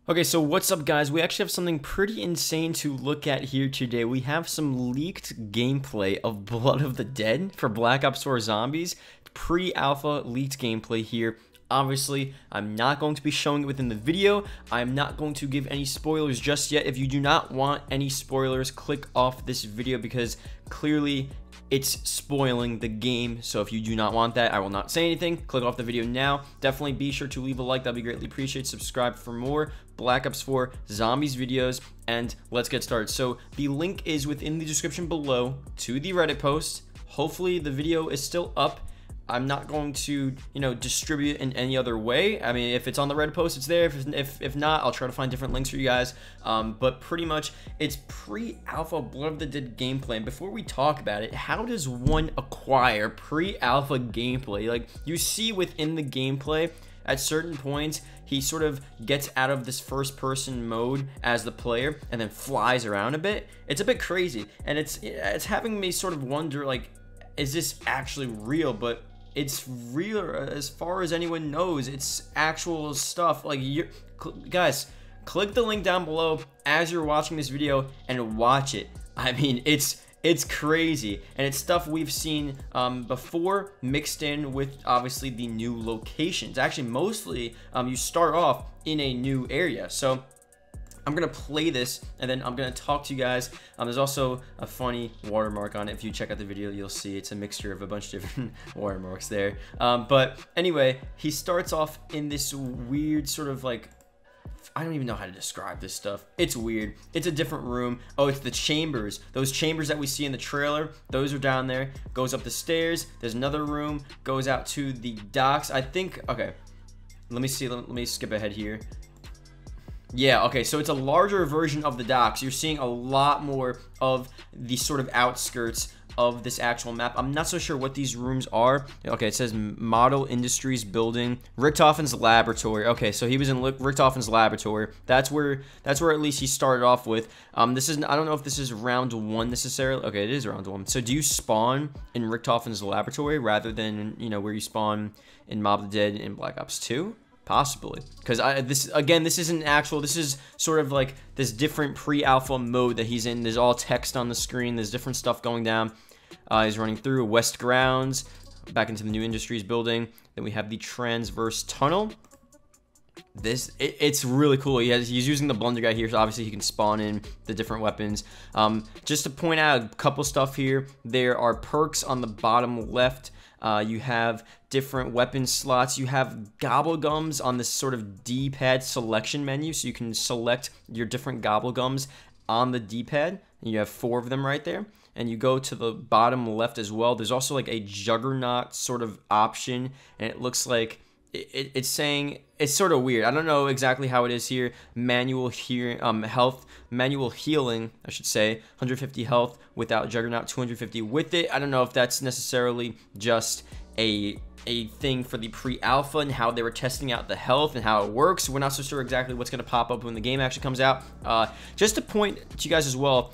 Okay, so what's up guys? We actually have something pretty insane to look at here today. We have some leaked gameplay of Blood of the Dead for Black Ops 4 Zombies. Pre-alpha leaked gameplay here. Obviously, I'm not going to be showing it within the video. I'm not going to give any spoilers just yet. If you do not want any spoilers, click off this video because clearly it's spoiling the game. So if you do not want that, I will not say anything. Click off the video now. Definitely be sure to leave a like. That'd be greatly appreciated. Subscribe for more Black Ops 4 Zombies videos, and let's get started. So the link is within the description below to the Reddit post. Hopefully the video is still up. I'm not going to, distribute in any other way. I mean, if it's on the Reddit post, it's there. If not, I'll try to find different links for you guys. But pretty much, it's pre-alpha Blood of the Dead gameplay. And before we talk about it, how does one acquire pre-alpha gameplay? Like, you see within the gameplay, at certain points, he sort of gets out of this first-person mode as the player and then flies around a bit. It's a bit crazy, and it's having me sort of wonder, like, is this actually real? But it's real as far as anyone knows. It's actual stuff. Like, guys, click the link down below as you're watching this video and watch it. I mean, it's crazy, and it's stuff we've seen before, mixed in with obviously the new locations. Actually, mostly you start off in a new area. So I'm gonna play this and then I'm gonna talk to you guys. There's also a funny watermark on it. If you check out the video, you'll see it's a mixture of a bunch of different watermarks there. But anyway, he starts off in this weird sort of, like, I don't even know how to describe this stuff. It's weird. It's a different room. Oh, it's the chambers. Those chambers that we see in the trailer, those are down there. Goes up the stairs. There's another room. Goes out to the docks. I think, okay. Let me see. Let me skip ahead here. Yeah, okay, so it's a larger version of the docks. You're seeing a lot more of the sort of outskirts of this actual map. I'm not so sure what these rooms are. Okay, it says Model Industries Building, Richtofen'S laboratory. Okay, so he was in Richtofen'S laboratory. That's where at least he started off with. This is, I don't know if this is round one necessarily. Okay, it is round one. So do you spawn in Richtofen'S laboratory rather than, where you spawn in Mob of the Dead in Black Ops 2? Possibly, because this isn't actual. This is sort of like this different pre-alpha mode that he's in. There's all text on the screen. There's different stuff going down. He's running through West Grounds, back into the New Industries building. Then we have the transverse tunnel. It's really cool. He's using the blunder guy here, so obviously he can spawn in the different weapons. Just to point out a couple stuff here, there are perks on the bottom left. You have different weapon slots. You have gobble gums on this sort of D-pad selection menu, so you can select your different gobble gums on the D-pad. You have 4 of them right there. And you go to the bottom left as well. There's also like a juggernaut sort of option, and it looks like it's saying, it's sort of weird. I don't know exactly how it is here. Manual health, manual healing, I should say. 150 health without juggernaut, 250 with it. I don't know if that's necessarily just a thing for the pre-alpha and how they were testing out the health and how it works. We're not so sure exactly what's going to pop up when the game actually comes out. Just to point to you guys as well,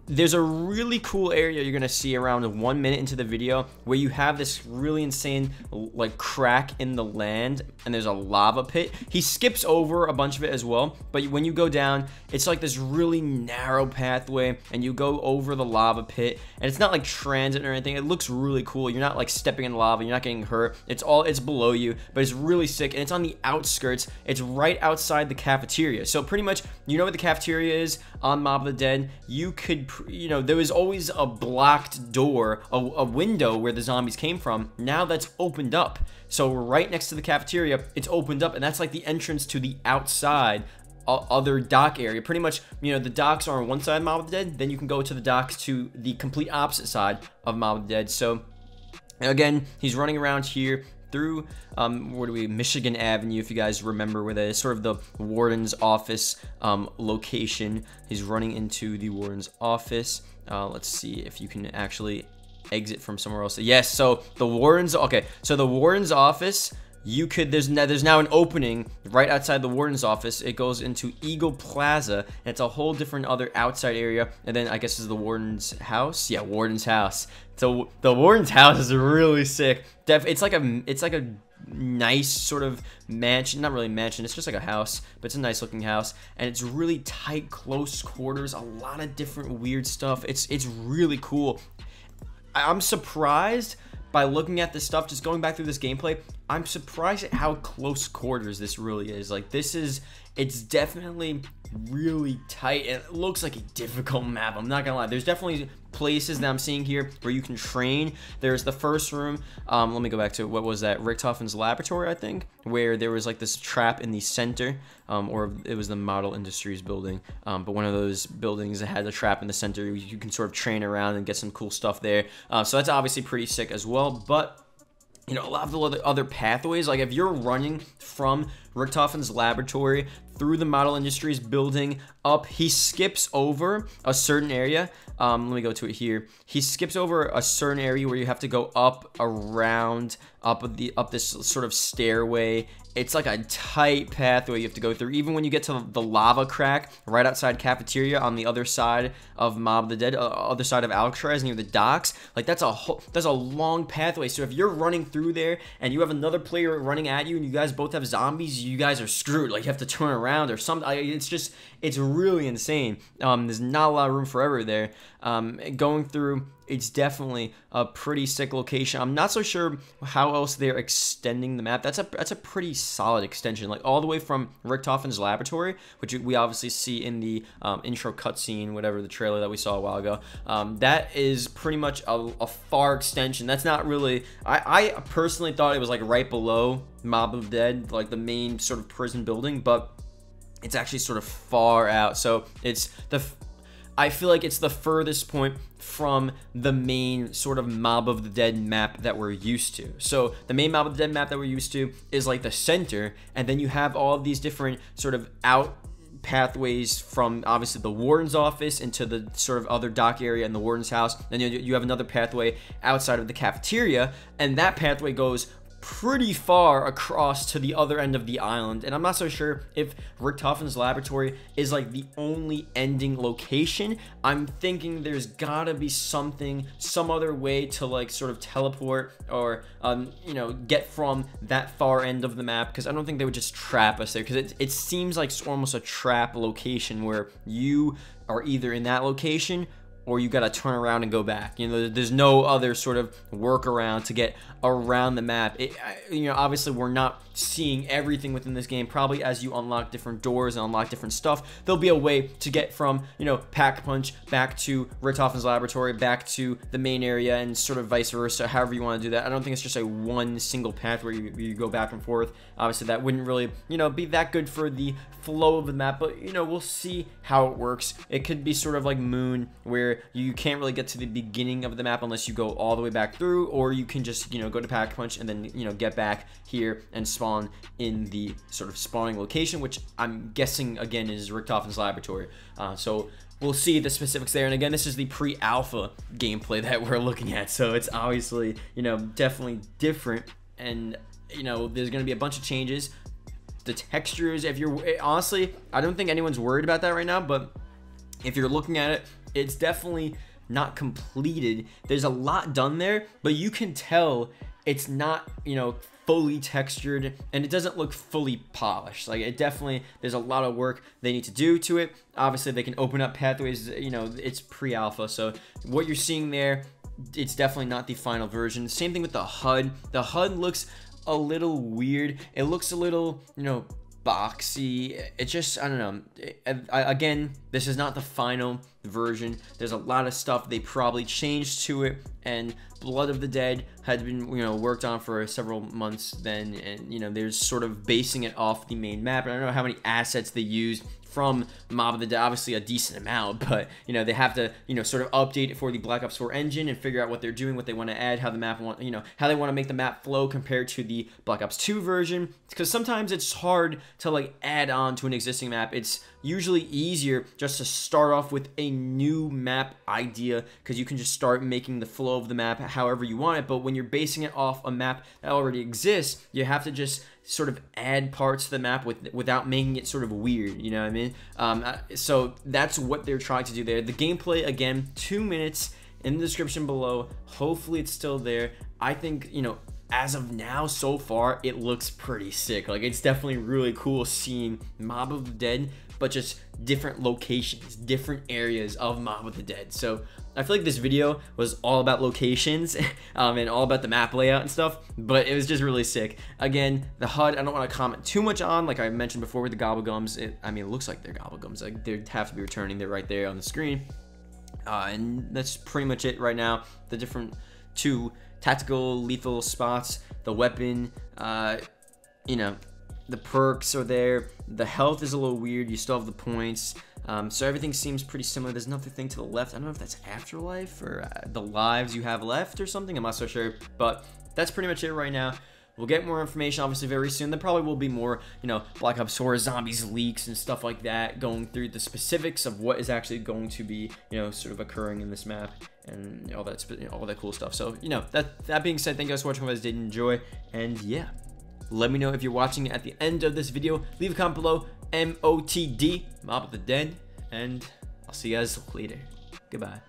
there's a really cool area you're gonna see around 1 minute into the video where you have this really insane, like, crack in the land, and there's a lava pit. He skips over a bunch of it as well, but when you go down, it's like this really narrow pathway, and you go over the lava pit, and it's not like transit or anything. It looks really cool. You're not like stepping in lava. You're not getting hurt. It's below you, but it's really sick, and it's on the outskirts. It's right outside the cafeteria. So pretty much, you know where the cafeteria is on Mob of the Dead. You could, there was always a blocked door, a window where the zombies came from. Now that's opened up. So right next to the cafeteria, it's opened up, and that's like the entrance to the outside other dock area. Pretty much, the docks are on one side of Mob of the Dead, then you can go to the docks to the complete opposite side of Mob of the Dead. So again, he's running around here through Michigan Avenue, if you guys remember where that is, sort of the warden's office location. He's running into the warden's office. Let's see if you can actually exit from somewhere else. Yes, so the warden's, okay, so the warden's office, you could, there's now an opening right outside the warden's office. It goes into Eagle Plaza, and it's a whole different other outside area. And then I guess is the warden's house. Yeah, warden's house. So the warden's house is really sick. It's like a nice sort of mansion, not really mansion, it's just like a house, but it's a nice looking house, and it's really tight, close quarters, a lot of different weird stuff. It's really cool. I'm surprised by looking at this stuff, just going back through this gameplay, I'm surprised at how close quarters this really is. Like, it's definitely really tight. It looks like a difficult map, I'm not gonna lie. There's definitely places that I'm seeing here where you can train. There's the first room, let me go back to, what was that, Richtofen'S laboratory, I think, where there was like this trap in the center, or it was the Model Industries building, but one of those buildings that had a trap in the center. You can sort of train around and get some cool stuff there, so that's obviously pretty sick as well. But you know, a lot of the other pathways, like if you're running from Richtofen'S laboratory through the Model Industries building up, he skips over a certain area. Let me go to it here. He skips over a certain area where you have to go up around, up this sort of stairway. It's like a tight pathway you have to go through. Even when you get to the lava crack right outside cafeteria on the other side of Mob of the Dead, other side of Alcatraz near the docks, like that's a long pathway. So if you're running through there and you have another player running at you and you guys both have zombies, you guys are screwed. Like you have to turn around or something. It's really insane. There's not a lot of room for error there. Going through, it's definitely a pretty sick location. I'm not so sure how else they're extending the map. That's a pretty solid extension, like all the way from Richtofen'S laboratory, which we obviously see in the intro cutscene, whatever, the trailer that we saw a while ago. That is pretty much a far extension. That's not really, I personally thought it was like right below Mob of the Dead, like the main sort of prison building, but it's actually sort of far out. So I feel like it's the furthest point from the main sort of Mob of the Dead map that we're used to. So the main Mob of the Dead map that we're used to is like the center, and then you have all of these different sort of out pathways from obviously the warden's office into the sort of other dock area in the warden's house. Then you have another pathway outside of the cafeteria, and that pathway goes pretty far across to the other end of the island. And I'm not so sure if Richtofen'S laboratory is like the only ending location. I'm thinking there's gotta be some other way to like sort of teleport or you know, get from that far end of the map, because I don't think they would just trap us there, because it seems like almost a trap location where you are either in that location or you gotta turn around and go back. You know, there's no other sort of workaround to get around the map. You know, obviously we're not seeing everything within this game. Probably as you unlock different doors and unlock different stuff, there'll be a way to get from, you know, Pack-a-Punch back to Richtofen'S laboratory, back to the main area, and sort of vice versa, however you want to do that. I don't think it's just a one single path where you go back and forth. Obviously that wouldn't really, you know, be that good for the flow of the map, but you know, we'll see how it works. It could be sort of like Moon, where you can't really get to the beginning of the map unless you go all the way back through, or you can just, you know, go to Pack-a-Punch and then, you know, get back here and spawn in the sort of spawning location, which I'm guessing again is Richtofen'S laboratory. So we'll see the specifics there. And again, this is the pre-alpha gameplay that we're looking at, so it's obviously, you know, definitely different, and you know, there's going to be a bunch of changes. The textures, if you're honestly, I don't think anyone's worried about that right now, but if you're looking at it, it's definitely not completed. There's a lot done there, but you can tell it's not, you know, fully textured, and it doesn't look fully polished. Like, it definitely, there's a lot of work they need to do to it. Obviously they can open up pathways, you know, it's pre-alpha, so what you're seeing there, it's definitely not the final version. Same thing with the HUD. The HUD looks a little weird. It looks a little, you know, boxy. It just, I don't know. Again, this is not the final version. There's a lot of stuff they probably changed to it, and Blood of the Dead had been, you know, worked on for several months then, and you know, they're sort of basing it off the main map. And I don't know how many assets they used from Mob of the Dead, obviously a decent amount, but you know, they have to, you know, sort of update it for the Black Ops 4 engine and figure out what they're doing, what they want to add, how the map you know, how they want to make the map flow compared to the Black Ops 2 version, because sometimes it's hard to like add on to an existing map. It's usually easier just to start off with a new map idea, because you can just start making the flow of the map however you want it. But when you're basing it off a map that already exists, you have to just sort of add parts to the map without making it sort of weird, you know what I mean? So that's what they're trying to do there. The gameplay, again, 2 minutes in the description below. Hopefully it's still there. I think, you know, as of now, so far, it looks pretty sick. Like, it's definitely really cool seeing Mob of the Dead, but just different locations, different areas of Mob of the Dead. So I feel like this video was all about locations and all about the map layout and stuff, but it was just really sick. Again, the HUD, I don't want to comment too much on. Like I mentioned before with the Gobblegums, I mean, it looks like they're Gobblegums. Like, they have to be returning. They're right there on the screen. And that's pretty much it right now. The different 2 tactical lethal spots, the weapon, you know, the perks are there. The health is a little weird. You still have the points. So everything seems pretty similar. There's another thing to the left. I don't know if that's afterlife or the lives you have left or something. I'm not so sure, but that's pretty much it right now. We'll get more information obviously very soon. There probably will be more, you know, Black Ops 4 Zombies leaks and stuff like that, going through the specifics of what is actually going to be, you know, sort of occurring in this map and all that, you know, all that cool stuff. So, you know, that being said, thank you guys for watching. Hope you guys did enjoy, and yeah, let me know if you're watching at the end of this video. Leave a comment below, MOTD, Mob of the Dead, and I'll see you guys later. Goodbye.